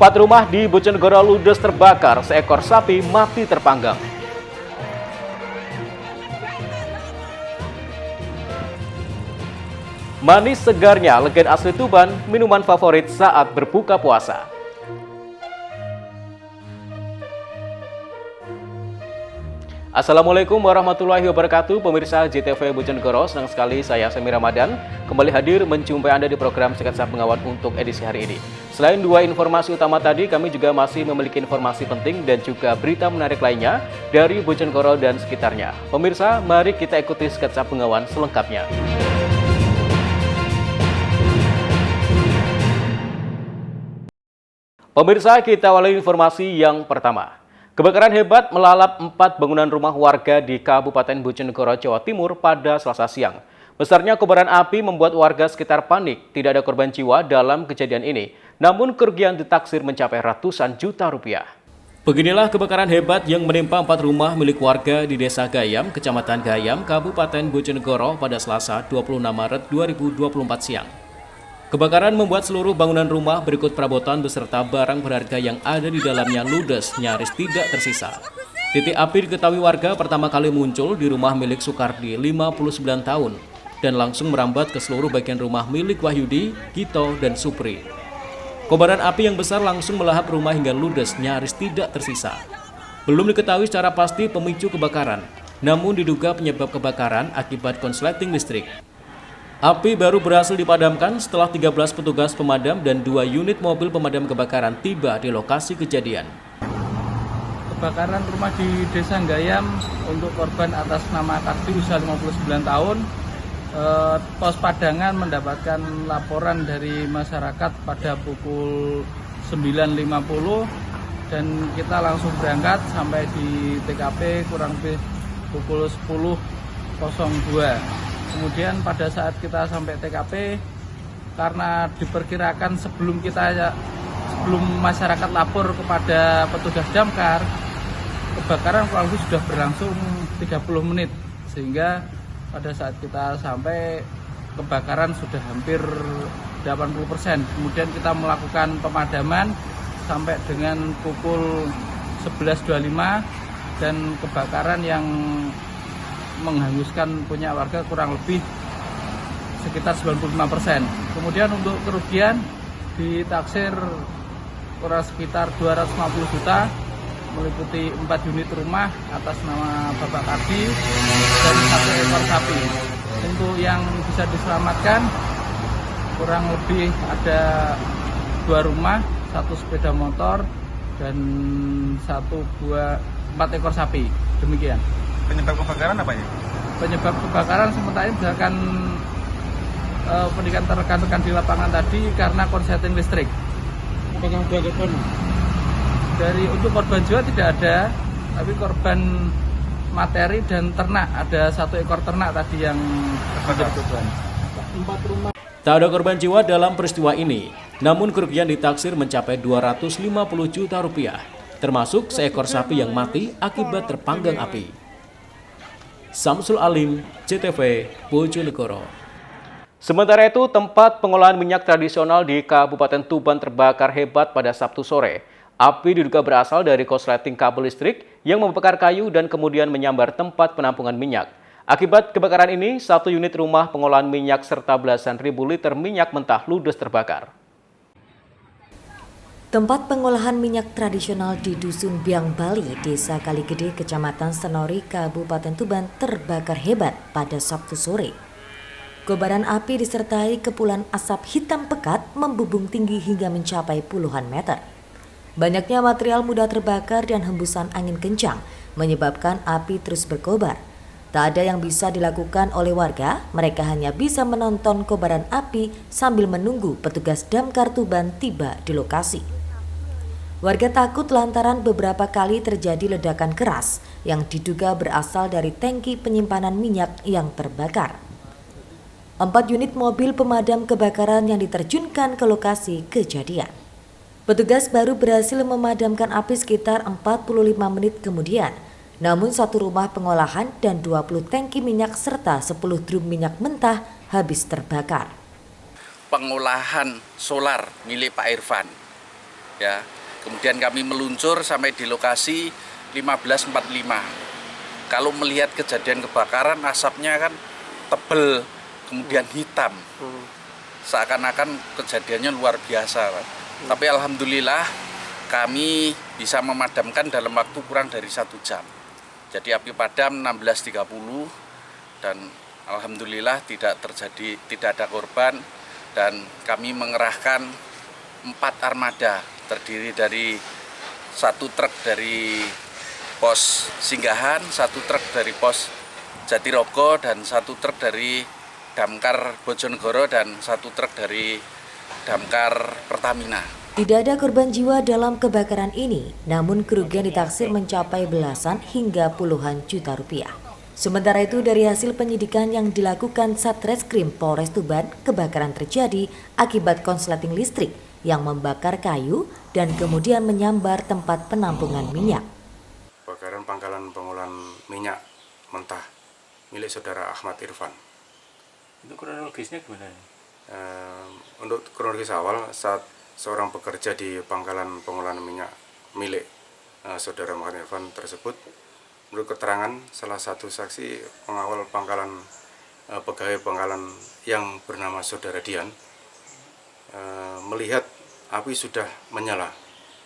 Empat rumah di Bojonegoro ludes terbakar, seekor sapi mati terpanggang. Manis segarnya legend asli Tuban, minuman favorit saat berbuka puasa. Assalamualaikum warahmatullahi wabarakatuh, pemirsa JTV Bojonegoro. Senang sekali saya Semi Ramadan kembali hadir menjumpai Anda di program Sketsa Pengawan untuk edisi hari ini. Selain dua informasi utama tadi, kami juga masih memiliki informasi penting dan juga berita menarik lainnya dari Bojonegoro dan sekitarnya. Pemirsa, mari kita ikuti Sketsa Pengawan selengkapnya. Pemirsa, kita awali informasi yang pertama. Kebakaran hebat melalap 4 bangunan rumah warga di Kabupaten Bojonegoro, Jawa Timur pada Selasa siang. Besarnya kobaran api membuat warga sekitar panik. Tidak ada korban jiwa dalam kejadian ini, namun kerugian ditaksir mencapai ratusan juta rupiah. Beginilah kebakaran hebat yang menimpa 4 rumah milik warga di Desa Gayam, Kecamatan Gayam, Kabupaten Bojonegoro pada Selasa 26 Maret 2024 siang. Kebakaran membuat seluruh bangunan rumah berikut perabotan beserta barang berharga yang ada di dalamnya ludes, nyaris tidak tersisa. Titik api diketahui warga pertama kali muncul di rumah milik Sukardi, 59 tahun, dan langsung merambat ke seluruh bagian rumah milik Wahyudi, Gito, dan Supri. Kobaran api yang besar langsung melahap rumah hingga ludes, nyaris tidak tersisa. Belum diketahui secara pasti pemicu kebakaran, namun diduga penyebab kebakaran akibat konsleting listrik. Api baru berhasil dipadamkan setelah 13 petugas pemadam dan 2 unit mobil pemadam kebakaran tiba di lokasi kejadian. Kebakaran rumah di Desa Gayam untuk korban atas nama Kardi usia 59 tahun. Pos Padangan mendapatkan laporan dari masyarakat pada pukul 9.50 dan kita langsung berangkat sampai di TKP kurang lebih pukul 10.02. Kemudian pada saat kita sampai TKP, karena diperkirakan sebelum masyarakat lapor kepada petugas damkar, kebakaran kurang lebih sudah berlangsung 30 menit. Sehingga pada saat kita sampai, kebakaran sudah hampir 80%. Kemudian kita melakukan pemadaman sampai dengan pukul 11.25 dan kebakaran yang menghanguskan punya warga kurang lebih sekitar 95%. Kemudian untuk kerugian ditaksir kurang sekitar 250 juta, meliputi 4 unit rumah atas nama Bapak Kardi dan 1 ekor sapi. Untuk yang bisa diselamatkan kurang lebih ada 2 rumah, 1 sepeda motor dan 4 ekor sapi. Demikian. Penyebab kebakaran apa ya? Penyebab kebakaran sementara berdasarkan pendidikan rekan-rekan di lapangan tadi karena konsleting listrik. Apakah ada korban? Untuk korban jiwa tidak ada, tapi korban materi dan ternak, ada 1 ekor ternak tadi yang menjadi korban. 4 rumah. Tak ada korban jiwa dalam peristiwa ini, namun kerugian ditaksir mencapai 250 juta rupiah, termasuk seekor sapi yang mati akibat terpanggang api. Samsul Alim, JTV, Bojonegoro. Sementara itu, tempat pengolahan minyak tradisional di Kabupaten Tuban terbakar hebat pada Sabtu sore. Api diduga berasal dari korsleting kabel listrik yang membakar kayu dan kemudian menyambar tempat penampungan minyak. Akibat kebakaran ini, 1 unit rumah pengolahan minyak serta belasan ribu liter minyak mentah ludes terbakar. Tempat pengolahan minyak tradisional di Dusun Biang Bali, Desa Kaligede, Kecamatan Senori, Kabupaten Tuban terbakar hebat pada Sabtu sore. Kobaran api disertai kepulan asap hitam pekat membubung tinggi hingga mencapai puluhan meter. Banyaknya material mudah terbakar dan hembusan angin kencang menyebabkan api terus berkobar. Tak ada yang bisa dilakukan oleh warga, mereka hanya bisa menonton kobaran api sambil menunggu petugas damkar Tuban tiba di lokasi. Warga takut lantaran beberapa kali terjadi ledakan keras yang diduga berasal dari tangki penyimpanan minyak yang terbakar. 4 unit mobil pemadam kebakaran yang diterjunkan ke lokasi kejadian. Petugas baru berhasil memadamkan api sekitar 45 menit kemudian. Namun 1 rumah pengolahan dan 20 tangki minyak serta 10 drum minyak mentah habis terbakar. Pengolahan solar milik Pak Irfan. ya. Kemudian kami meluncur sampai di lokasi 15.45. Kalau melihat kejadian kebakaran, asapnya kan tebel, kemudian hitam. Seakan-akan kejadiannya luar biasa, Pak. Tapi alhamdulillah kami bisa memadamkan dalam waktu kurang dari 1 jam. Jadi api padam 16.30 dan alhamdulillah tidak ada korban, dan kami mengerahkan 4 armada terdiri dari 1 truk dari pos Singgahan, 1 truk dari pos Jatirogo, dan 1 truk dari Damkar Bojonegoro, dan 1 truk dari Damkar Pertamina. Tidak ada korban jiwa dalam kebakaran ini, namun kerugian ditaksir mencapai belasan hingga puluhan juta rupiah. Sementara itu, dari hasil penyidikan yang dilakukan Satreskrim Polres Tuban, kebakaran terjadi akibat konsleting listrik yang membakar kayu dan kemudian menyambar tempat penampungan minyak. Kebakaran pangkalan pengolahan minyak mentah milik saudara Ahmad Irfan. Untuk kronologisnya gimana? Untuk kronologis awal, saat seorang pekerja di pangkalan pengolahan minyak milik saudara Ahmad Irfan tersebut, menurut keterangan salah satu saksi pengawal pangkalan, pegawai pangkalan yang bernama saudara Dian, melihat api sudah menyala.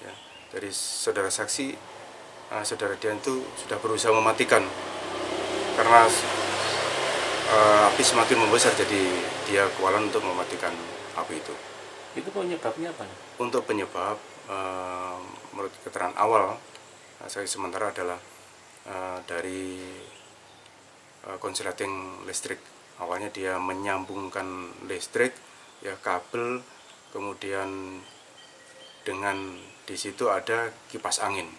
Ya. Dari saudara saksi, saudara Dian itu sudah berusaha mematikan karena api semakin membesar, jadi dia kewalahan untuk mematikan api itu. Itu penyebabnya apa? Untuk penyebab, menurut keterangan awal saya sementara adalah dari konsleting listrik. Awalnya dia menyambungkan listrik, ya kabel, kemudian dengan di situ ada kipas angin,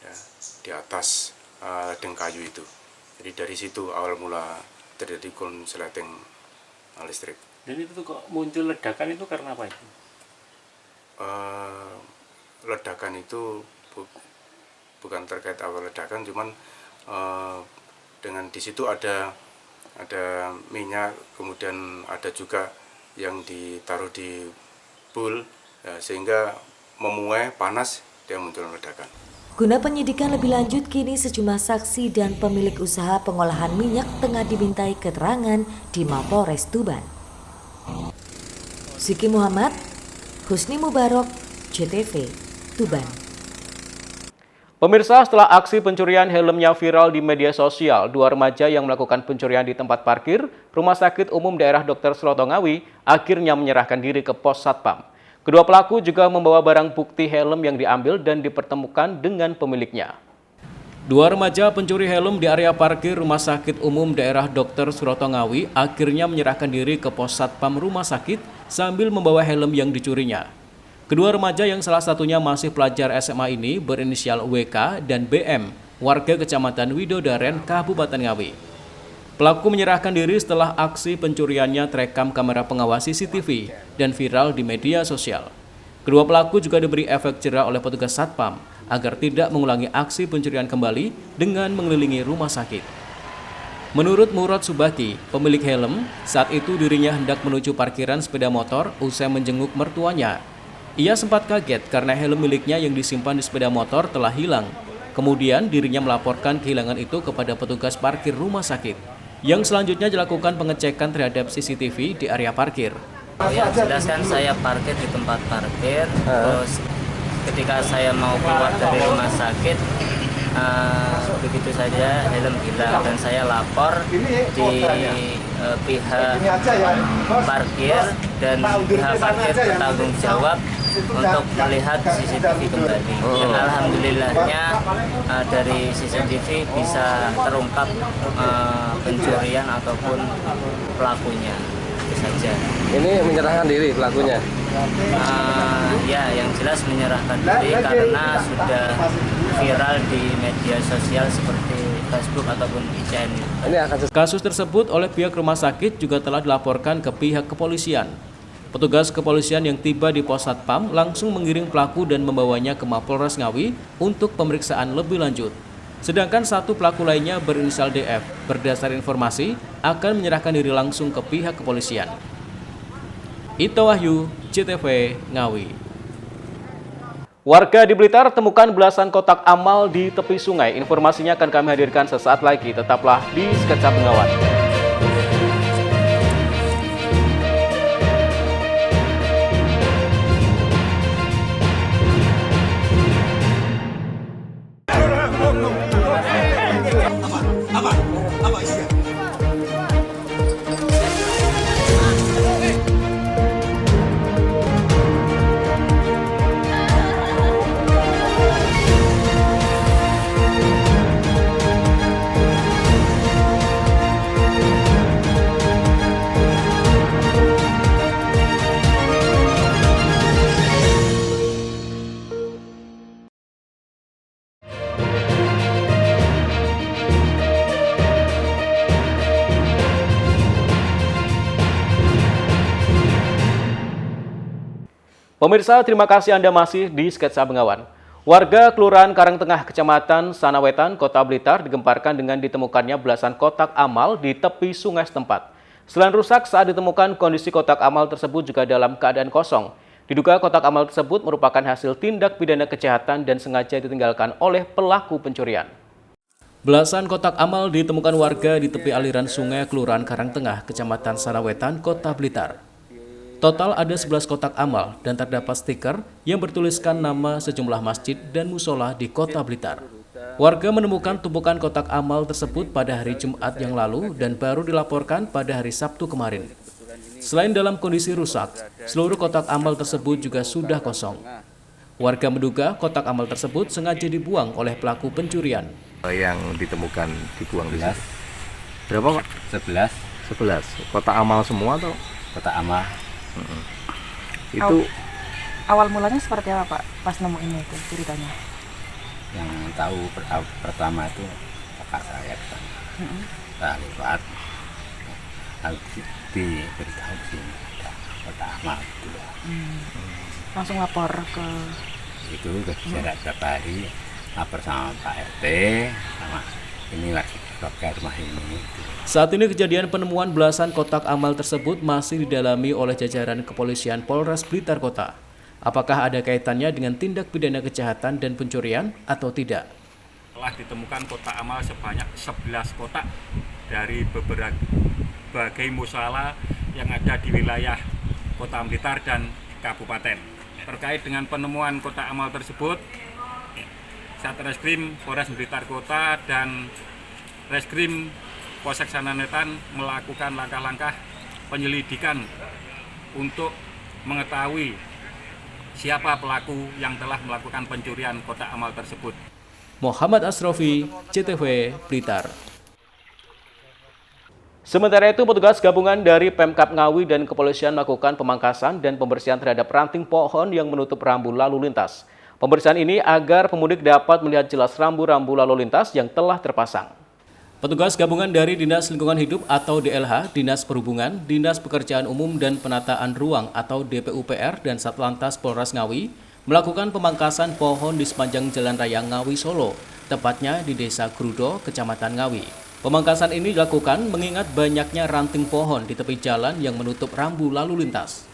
ya, di atas ledeng kayu itu. Jadi dari situ awal mula terjadi konsleting listrik. Dan itu kok muncul ledakan itu karena apa itu? Ledakan itu bukan terkait awal ledakan, cuman dengan di situ ada minyak, kemudian ada juga yang ditaruh di bowl, ya, sehingga memuai panas, dia muncul ledakan. Guna penyidikan lebih lanjut, kini sejumlah saksi dan pemilik usaha pengolahan minyak tengah dimintai keterangan di Mapolres Tuban. Ziki Muhammad, Husni Mubarok, JTV, Tuban. Pemirsa, setelah aksi pencurian helmnya viral di media sosial, 2 remaja yang melakukan pencurian di tempat parkir Rumah Sakit Umum Daerah Dr. Suroto Ngawi akhirnya menyerahkan diri ke pos Satpam. Kedua pelaku juga membawa barang bukti helm yang diambil dan dipertemukan dengan pemiliknya. 2 remaja pencuri helm di area parkir Rumah Sakit Umum Daerah Dr. Suroto Ngawi akhirnya menyerahkan diri ke pos Satpam rumah sakit sambil membawa helm yang dicurinya. Kedua remaja yang salah satunya masih pelajar SMA ini berinisial WK dan BM, warga Kecamatan Widodaren, Kabupaten Ngawi. Pelaku menyerahkan diri setelah aksi pencuriannya terekam kamera pengawas CCTV dan viral di media sosial. Kedua pelaku juga diberi efek jera oleh petugas Satpam agar tidak mengulangi aksi pencurian kembali dengan mengelilingi rumah sakit. Menurut Murad Subaki, pemilik helm, saat itu dirinya hendak menuju parkiran sepeda motor usai menjenguk mertuanya. Ia sempat kaget karena helm miliknya yang disimpan di sepeda motor telah hilang. Kemudian dirinya melaporkan kehilangan itu kepada petugas parkir rumah sakit. Yang selanjutnya dilakukan pengecekan terhadap CCTV di area parkir. Yang jelas kan saya parkir di tempat parkir, terus ketika saya mau keluar dari rumah sakit, begitu saja helm hilang dan saya lapor di pihak parkir, dan pihak parkir bertanggung jawab untuk melihat CCTV kembali. Dan alhamdulillahnya dari CCTV bisa terungkap pencurian ataupun pelakunya. Itu saja. Ini menyerahkan diri pelakunya? Ya, yang jelas menyerahkan diri karena sudah viral di media sosial seperti Facebook ataupun ICN. Kasus tersebut oleh pihak rumah sakit juga telah dilaporkan ke pihak kepolisian. Petugas kepolisian yang tiba di pos Satpam langsung mengiring pelaku dan membawanya ke Mapolres Ngawi untuk pemeriksaan lebih lanjut. Sedangkan satu pelaku lainnya berinisial DF berdasar informasi akan menyerahkan diri langsung ke pihak kepolisian. Ito Wahyu, JTV Ngawi. Warga di Blitar temukan belasan kotak amal di tepi sungai. Informasinya akan kami hadirkan sesaat lagi. Tetaplah di Sketsa Bengawan. Pemirsa, terima kasih Anda masih di Sketsa Bengawan. Warga Kelurahan Karangtengah, Kecamatan Sanawetan, Kota Blitar digemparkan dengan ditemukannya belasan kotak amal di tepi sungai setempat. Selain rusak saat ditemukan, kondisi kotak amal tersebut juga dalam keadaan kosong. Diduga kotak amal tersebut merupakan hasil tindak pidana kejahatan dan sengaja ditinggalkan oleh pelaku pencurian. Belasan kotak amal ditemukan warga di tepi aliran sungai Kelurahan Karangtengah, Kecamatan Sanawetan, Kota Blitar. Total ada 11 kotak amal dan terdapat stiker yang bertuliskan nama sejumlah masjid dan musola di Kota Blitar. Warga menemukan tumpukan kotak amal tersebut pada hari Jumat yang lalu dan baru dilaporkan pada hari Sabtu kemarin. Selain dalam kondisi rusak, seluruh kotak amal tersebut juga sudah kosong. Warga menduga kotak amal tersebut sengaja dibuang oleh pelaku pencurian. Yang ditemukan dibuang di situ. Berapa, Pak? 11 Kotak amal semua atau? kotak amal. Itu awal mulanya seperti apa, Pak, pas nemuin itu ceritanya? Yang tahu pertama itu kakak saya ke sana. Saya lewat, diberitahu sini ada kotak amal itu. Langsung lapor ke Itu jarak berapa hari, lapor sama Pak RT, sama ini warga rumah ini. Saat ini kejadian penemuan belasan kotak amal tersebut masih didalami oleh jajaran kepolisian Polres Blitar Kota. Apakah ada kaitannya dengan tindak pidana kejahatan dan pencurian atau tidak? Telah ditemukan kotak amal sebanyak 11 kotak dari berbagai musala yang ada di wilayah Kota Blitar dan Kabupaten. Terkait dengan penemuan kotak amal tersebut, Satreskrim Polres Blitar Kota dan Reskrim Polsek Sanawetan melakukan langkah-langkah penyelidikan untuk mengetahui siapa pelaku yang telah melakukan pencurian kotak amal tersebut. Muhammad Asrofi, CTV Blitar. Sementara itu, petugas gabungan dari Pemkab Ngawi dan kepolisian melakukan pemangkasan dan pembersihan terhadap ranting pohon yang menutup rambu lalu lintas. Pembersihan ini agar pemudik dapat melihat jelas rambu-rambu lalu lintas yang telah terpasang. Petugas gabungan dari Dinas Lingkungan Hidup atau DLH, Dinas Perhubungan, Dinas Pekerjaan Umum dan Penataan Ruang atau DPUPR dan Satlantas Polres Ngawi melakukan pemangkasan pohon di sepanjang Jalan Raya Ngawi Solo, tepatnya di Desa Grudo, Kecamatan Ngawi. Pemangkasan ini dilakukan mengingat banyaknya ranting pohon di tepi jalan yang menutup rambu lalu lintas.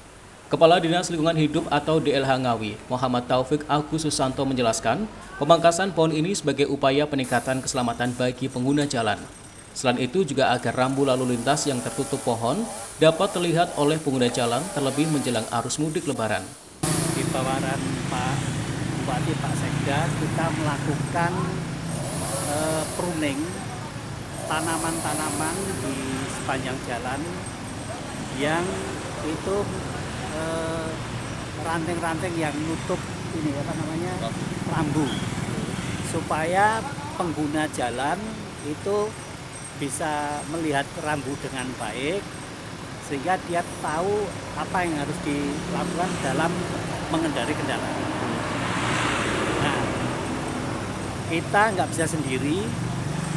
Kepala Dinas Lingkungan Hidup atau DLH Ngawi, Muhammad Taufik Agus Susanto menjelaskan, pemangkasan pohon ini sebagai upaya peningkatan keselamatan bagi pengguna jalan. Selain itu juga agar rambu lalu lintas yang tertutup pohon dapat terlihat oleh pengguna jalan terlebih menjelang arus mudik Lebaran. Di bawaran Pak Bupati, Pak Sekda, kita melakukan pruning tanaman-tanaman di sepanjang jalan yang itu ranting-ranting yang nutup ini rambu, supaya pengguna jalan itu bisa melihat rambu dengan baik sehingga dia tahu apa yang harus dilakukan dalam mengendari kendaraan. Nah, kita nggak bisa sendiri,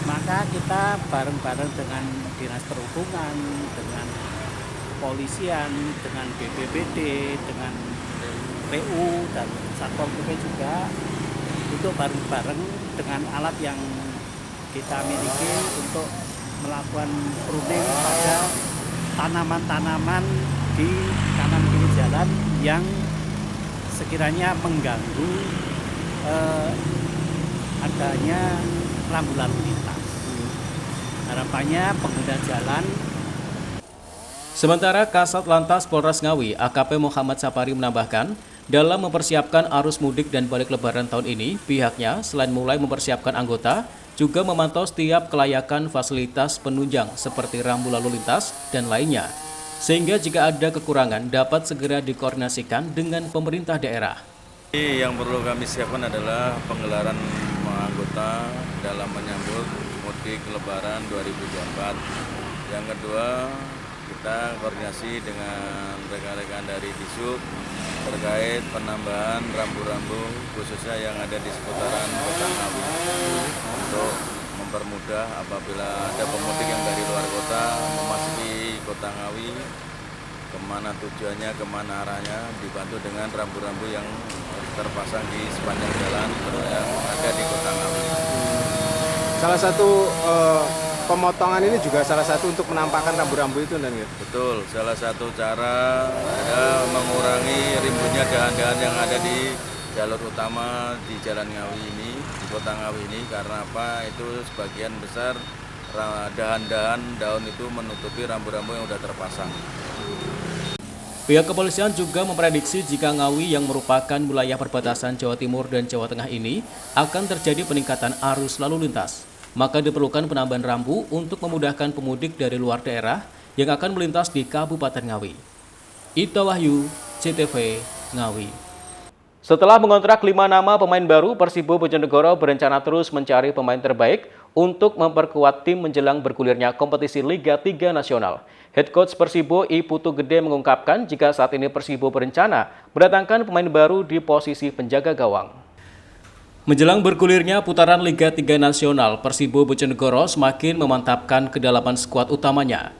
maka kita bareng-bareng dengan Dinas Perhubungan, dengan Kepolisian, dengan BPBD, dengan PU dan Satpol PP juga, itu bareng-bareng dengan alat yang kita miliki untuk melakukan pruning pada tanaman-tanaman di kanan kiri jalan yang sekiranya mengganggu adanya rambu lalu lintas. Harapannya pengguna jalan. Sementara Kasat Lantas Polres Ngawi AKP Muhammad Sapari menambahkan, dalam mempersiapkan arus mudik dan balik lebaran tahun ini, pihaknya selain mulai mempersiapkan anggota, juga memantau setiap kelayakan fasilitas penunjang seperti rambu lalu lintas dan lainnya. Sehingga jika ada kekurangan dapat segera dikoordinasikan dengan pemerintah daerah. Yang perlu kami siapkan adalah penggelaran anggota dalam menyambut mudik lebaran 2024. Yang kedua, kita koordinasi dengan rekan-rekan dari Disub terkait penambahan rambu-rambu khususnya yang ada di seputaran Kota Ngawi untuk mempermudah apabila ada pemudik yang dari luar kota memasuki Kota Ngawi, kemana tujuannya, kemana arahnya, dibantu dengan rambu-rambu yang terpasang di sepanjang jalan yang ada di Kota Ngawi. Salah satu pemotongan ini juga salah satu untuk menampakkan rambu-rambu itu, dan gitu. Betul, salah satu cara adalah mengurangi rimbunnya dahan-dahan yang ada di jalur utama di Jalan Ngawi ini, di Kota Ngawi ini. Karena apa? Itu sebagian besar dahan-dahan daun itu menutupi rambu-rambu yang sudah terpasang. Pihak kepolisian juga memprediksi jika Ngawi yang merupakan wilayah perbatasan Jawa Timur dan Jawa Tengah ini akan terjadi peningkatan arus lalu lintas. Maka diperlukan penambahan rambu untuk memudahkan pemudik dari luar daerah yang akan melintas di Kabupaten Ngawi. Ita Wahyu, CTV, Ngawi. Setelah mengontrak 5 nama pemain baru, Persibo Bojonegoro berencana terus mencari pemain terbaik untuk memperkuat tim menjelang bergulirnya kompetisi Liga 3 Nasional. Head Coach Persibo I Putu Gede mengungkapkan jika saat ini Persibo berencana mendatangkan pemain baru di posisi penjaga gawang. Menjelang bergulirnya putaran Liga 3 Nasional, Persibo Bojonegoro semakin memantapkan kedalaman skuad utamanya.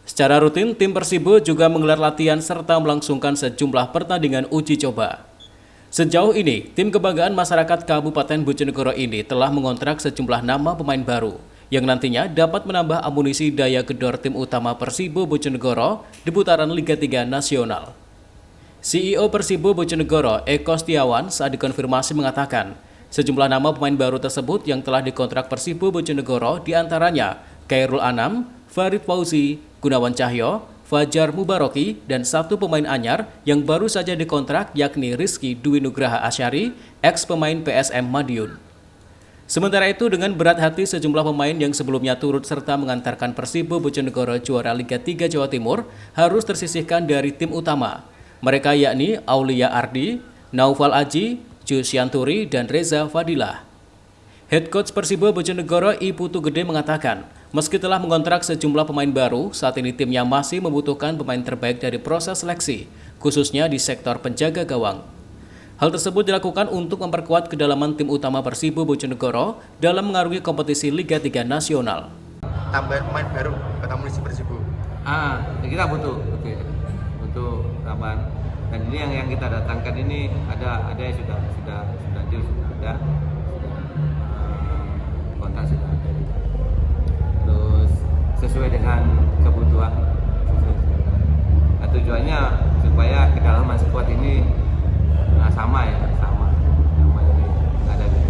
Secara rutin, tim Persibo juga menggelar latihan serta melangsungkan sejumlah pertandingan uji coba. Sejauh ini, tim kebanggaan masyarakat Kabupaten Bojonegoro ini telah mengontrak sejumlah nama pemain baru yang nantinya dapat menambah amunisi daya gedor tim utama Persibo Bojonegoro di putaran Liga 3 Nasional. CEO Persibo Bojonegoro, Eko Setiawan, saat dikonfirmasi mengatakan, sejumlah nama pemain baru tersebut yang telah dikontrak Persibo Bojonegoro diantaranya Khairul Anam, Farid Fauzi, Gunawan Cahyo, Fajar Mubaroki, dan satu pemain anyar yang baru saja dikontrak yakni Rizky Dwi Nugraha Asyari, ex-pemain PSM Madiun. Sementara itu dengan berat hati sejumlah pemain yang sebelumnya turut serta mengantarkan Persibo Bojonegoro juara Liga 3 Jawa Timur harus tersisihkan dari tim utama. Mereka yakni Aulia Ardi, Naufal Aji, Jusianturi, dan Reza Fadilah. Head Coach Persibo Bojonegoro I Putu Gede mengatakan, meski telah mengontrak sejumlah pemain baru, saat ini timnya masih membutuhkan pemain terbaik dari proses seleksi, khususnya di sektor penjaga gawang. Hal tersebut dilakukan untuk memperkuat kedalaman tim utama Persibo Bojonegoro dalam mengarungi kompetisi Liga 3 Nasional. Tambahan pemain baru ke amunisi Persibo. Kita butuh tambahan. Dan ini yang kita datangkan ini ada yang sudah deal, sudah ada, kontrak sudah ada. Terus sesuai dengan kebutuhan. Nah, tujuannya supaya kedalaman skuad ini sama yang ada gitu.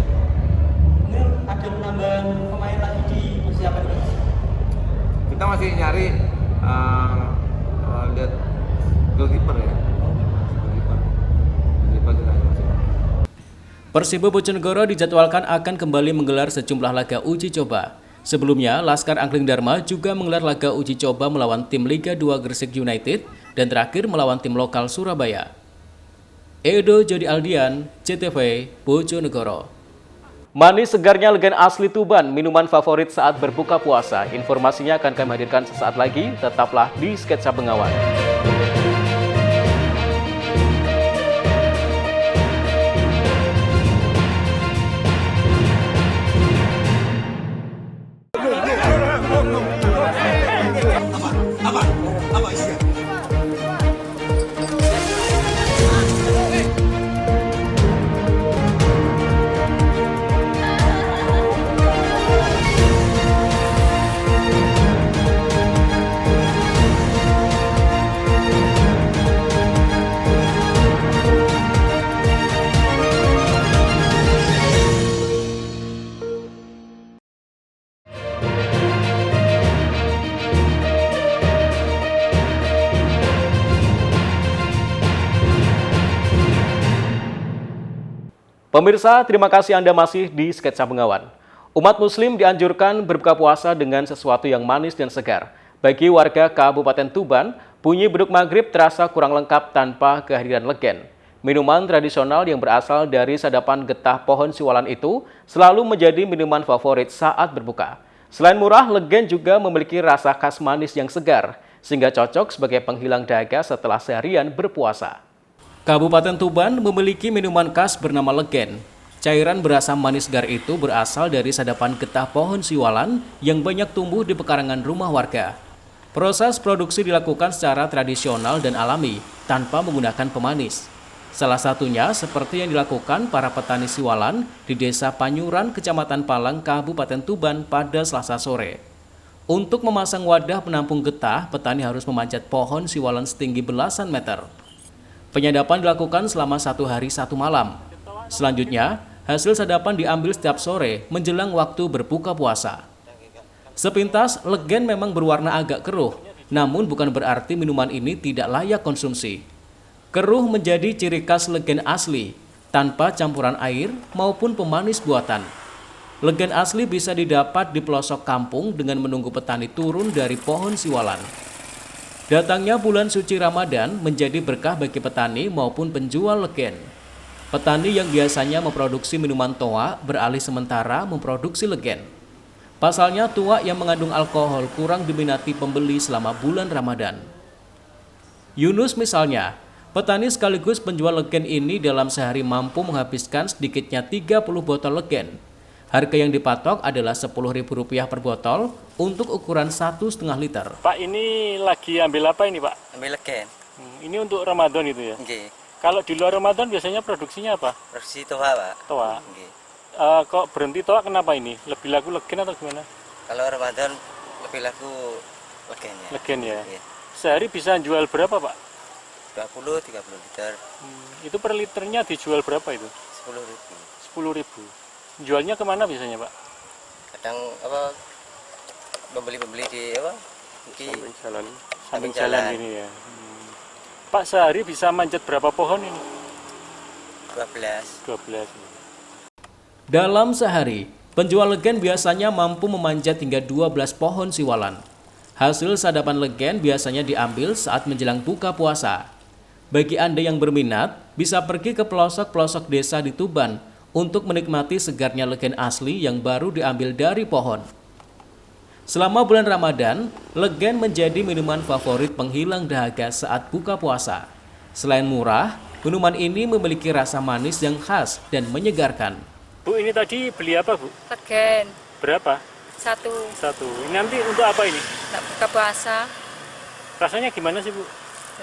Ini ada penambahan pemain lagi di posisi apa nih? Kita masih nyari lihat goalkeeper ya. Persibo Bojonegoro dijadwalkan akan kembali menggelar sejumlah laga uji coba. Sebelumnya, Laskar Angkring Dharma juga menggelar laga uji coba melawan tim Liga 2 Gresik United dan terakhir melawan tim lokal Surabaya. Edo Jody Aldian, CTV, Bojonegoro. Manis segarnya legend asli Tuban, minuman favorit saat berbuka puasa. Informasinya akan kami hadirkan sesaat lagi, tetaplah di Sketsa Bengawan. Pemirsa, terima kasih Anda masih di Sketsa Bengawan. Umat Muslim dianjurkan berbuka puasa dengan sesuatu yang manis dan segar. Bagi warga Kabupaten Tuban, bunyi beduk maghrib terasa kurang lengkap tanpa kehadiran legen. Minuman tradisional yang berasal dari sadapan getah pohon siwalan itu selalu menjadi minuman favorit saat berbuka. Selain murah, legen juga memiliki rasa khas manis yang segar, sehingga cocok sebagai penghilang dahaga setelah seharian berpuasa. Kabupaten Tuban memiliki minuman khas bernama legen. Cairan berasa manis segar itu berasal dari sadapan getah pohon siwalan yang banyak tumbuh di pekarangan rumah warga. Proses produksi dilakukan secara tradisional dan alami, tanpa menggunakan pemanis. Salah satunya seperti yang dilakukan para petani siwalan di Desa Panyuran, Kecamatan Palang, Kabupaten Tuban pada Selasa sore. Untuk memasang wadah penampung getah, petani harus memanjat pohon siwalan setinggi belasan meter. Penyadapan dilakukan selama 1 hari 1 malam. Selanjutnya, hasil sadapan diambil setiap sore menjelang waktu berbuka puasa. Sepintas, legen memang berwarna agak keruh, namun bukan berarti minuman ini tidak layak konsumsi. Keruh menjadi ciri khas legen asli, tanpa campuran air maupun pemanis buatan. Legen asli bisa didapat di pelosok kampung dengan menunggu petani turun dari pohon siwalan. Datangnya bulan suci Ramadan menjadi berkah bagi petani maupun penjual legen. Petani yang biasanya memproduksi minuman toa beralih sementara memproduksi legen. Pasalnya toa yang mengandung alkohol kurang diminati pembeli selama bulan Ramadan. Yunus misalnya, petani sekaligus penjual legen ini dalam sehari mampu menghabiskan sedikitnya 30 botol legen. Harga yang dipatok adalah Rp10.000 per botol untuk ukuran 1,5 liter. Pak, ini lagi ambil apa ini, Pak? Ambil legen. Ini untuk Ramadan itu ya? Oke. Kalau di luar Ramadan biasanya produksinya apa? Produksi toa, Pak. Toa. Oke. Kok berhenti toa kenapa ini? Lebih laku legen atau gimana? Kalau Ramadan lebih laku legennya. Legen ya? Iya. Sehari bisa jual berapa, Pak? 20-30 liter. Itu per liternya dijual berapa itu? 10.000. 10.000. Jualnya kemana biasanya, Pak? Kadang apa pembeli-pembeli di apa? Samping jalan gini ya. Pak, sehari bisa manjat berapa pohon ini? 12. Dalam sehari, penjual legen biasanya mampu memanjat hingga 12 pohon siwalan. Hasil sadapan legen biasanya diambil saat menjelang buka puasa. Bagi Anda yang berminat, bisa pergi ke pelosok-pelosok desa di Tuban untuk menikmati segarnya legen asli yang baru diambil dari pohon. Selama bulan Ramadan, legen menjadi minuman favorit penghilang dahaga saat buka puasa. Selain murah, minuman ini memiliki rasa manis yang khas dan menyegarkan. Bu, ini tadi beli apa, Bu? Legen. Berapa? 1. Ini nanti untuk apa ini? Nak buka puasa. Rasanya gimana sih, Bu?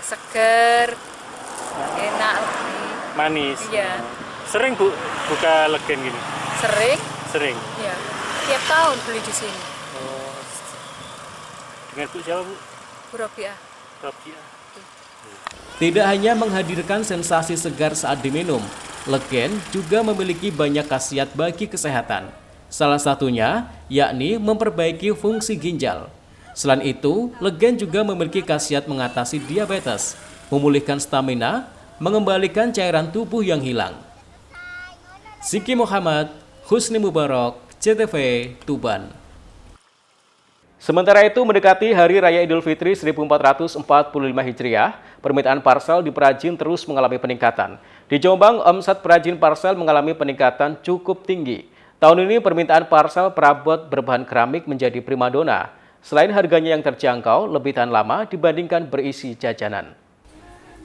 Seger, enak, manis. Iya. Sering, Bu, buka legen gini? Sering. Iya. Tiap tahun beli di sini. Oh. Dengan Bu siapa, Bu? Bu Robiah. Tidak hanya menghadirkan sensasi segar saat diminum, legen juga memiliki banyak khasiat bagi kesehatan. Salah satunya yakni memperbaiki fungsi ginjal. Selain itu, legen juga memiliki khasiat mengatasi diabetes, memulihkan stamina, mengembalikan cairan tubuh yang hilang. Siki Muhammad, Husni Mubarak, CTV, Tuban. Sementara itu, mendekati Hari Raya Idul Fitri 1445 Hijriah, permintaan parsel di perajin terus mengalami peningkatan. Di Jombang, omset perajin parsel mengalami peningkatan cukup tinggi. Tahun ini permintaan parsel perabot berbahan keramik menjadi primadona. Selain harganya yang terjangkau, lebih tahan lama dibandingkan berisi jajanan.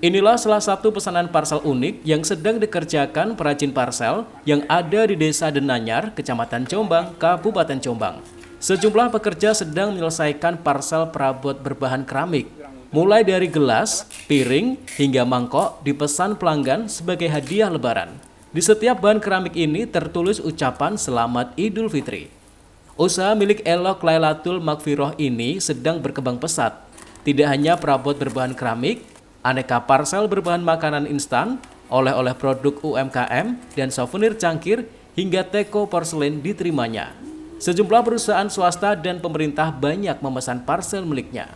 Inilah salah satu pesanan parsel unik yang sedang dikerjakan perajin parsel yang ada di Desa Denanyar, Kecamatan Jombang, Kabupaten Jombang. Sejumlah pekerja sedang menyelesaikan parsel perabot berbahan keramik. Mulai dari gelas, piring, hingga mangkok dipesan pelanggan sebagai hadiah lebaran. Di setiap bahan keramik ini tertulis ucapan Selamat Idul Fitri. Usaha milik Elok Lailatul Magfiroh ini sedang berkembang pesat. Tidak hanya perabot berbahan keramik, aneka parsel berbahan makanan instan, oleh-oleh produk UMKM, dan souvenir cangkir hingga teko porselen diterimanya. Sejumlah perusahaan swasta dan pemerintah banyak memesan parsel miliknya.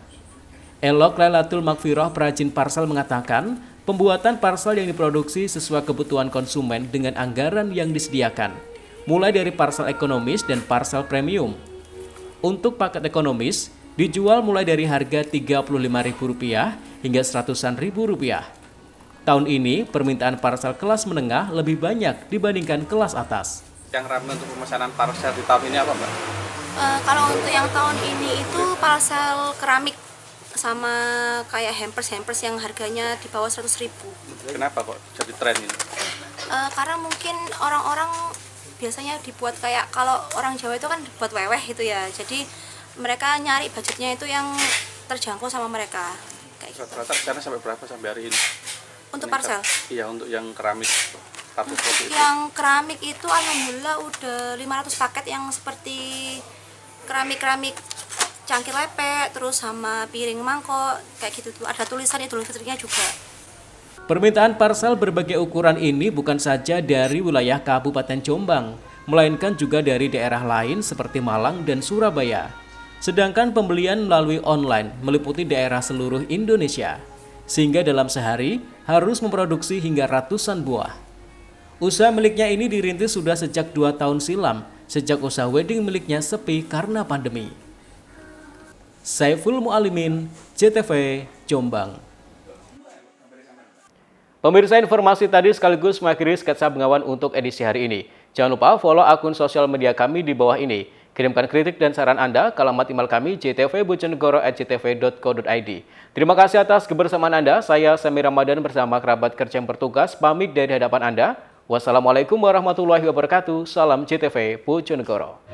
Elok Lailatul Magfiroh perajin parsel mengatakan, Pembuatan parsel yang diproduksi sesuai kebutuhan konsumen dengan anggaran yang disediakan, mulai dari parsel ekonomis dan parsel premium. Untuk paket ekonomis, dijual mulai dari harga Rp35.000 hingga Rp100.000. Tahun ini, permintaan parsel kelas menengah lebih banyak dibandingkan kelas atas. Yang ramai untuk pemesanan parsel di tahun ini apa, Mbak? Kalau untuk yang tahun ini itu parsel keramik sama kayak hampers yang harganya di bawah 100.000. Kenapa kok jadi tren ini? Karena mungkin orang-orang biasanya dibuat kayak kalau orang Jawa itu kan dibuat weweh gitu ya. Jadi mereka nyari budgetnya itu yang terjangkau sama mereka. Rata-rata rencana sampai berapa sampai hari ini? Untuk parsel? Iya, untuk yang keramik. Yang keramik itu alhamdulillah udah 500 paket yang seperti keramik cangkir lepek, terus sama piring mangkok, kayak gitu tuh. Ada tulisan Idul Fitrinya juga. Permintaan parsel berbagai ukuran ini bukan saja dari wilayah Kabupaten Jombang, melainkan juga dari daerah lain seperti Malang dan Surabaya. Sedangkan pembelian melalui online meliputi daerah seluruh Indonesia, sehingga dalam sehari harus memproduksi hingga ratusan buah. Usaha miliknya ini dirintis sudah sejak 2 tahun silam, sejak usaha wedding miliknya sepi karena pandemi. Saiful Mualimin, JTV, Jombang. Pemirsa, informasi tadi sekaligus mengakhiri sketsa Bengawan untuk edisi hari ini. Jangan lupa follow akun sosial media kami di bawah ini. Kirimkan kritik dan saran Anda ke alamat email kami jtvbojonegoro@jtv.co.id. Terima kasih atas kebersamaan Anda. Saya Semi Ramadan bersama kerabat kerja yang bertugas pamit dari hadapan Anda. Wassalamualaikum warahmatullahi wabarakatuh. Salam JTV Bojonegoro.